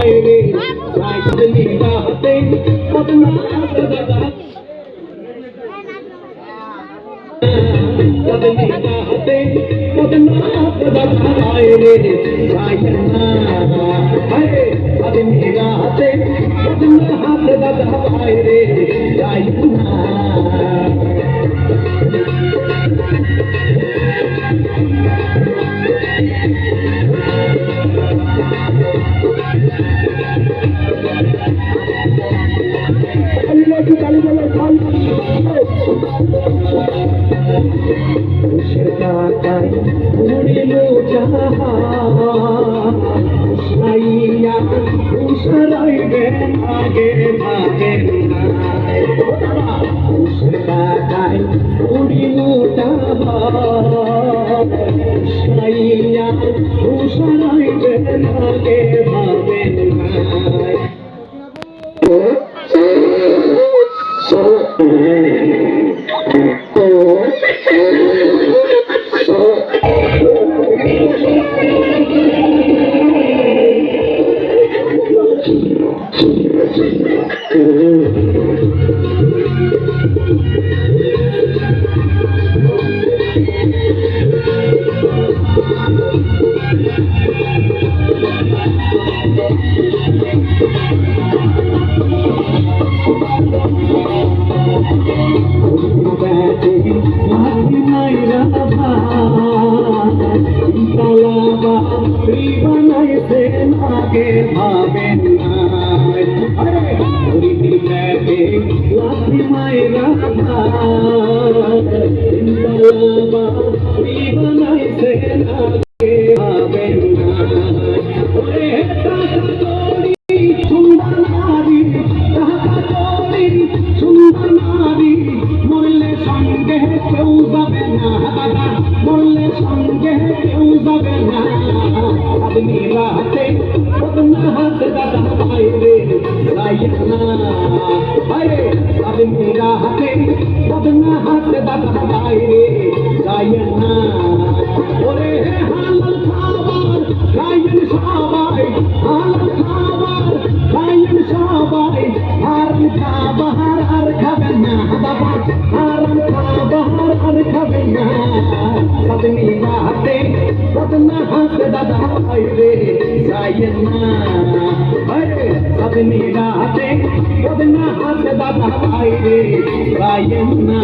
বাইরে সাইকেলি রাতে বদনা দাদা বদনি রাতে বদনা দাদা বাইরে সাইকেনা আরে বদনি রাতে বদনা দাদা বাইরে সাইকেনা आगे भागे उड़ी मोटा भैया आगे भागे आगे भागे अरे लाठी मायरा बनाई से आगे भागे सुंदर नारी सुंदर नारी मोरले संगे क्यों जाबे ना मोरले संगे क्यों जाबे ना आदमी राहते बदना हाथ दादा বাইরে সাইকেনা আরে আদমি রাহতে বদনা হাত দাদা বাইরে সাইকেনা ওরে হালাল খাবার খাইন সবাই হালাল খাবার খাইন সবাই হারাম খাবার আর খাবেন না বাবা হারাম খাবার আর খাবেন না আদমি রাহতে বদনা হাত দাদা বাইরে সাইকেনা अरे सबनी राहते बदना हाथ दादा भाई रे गायना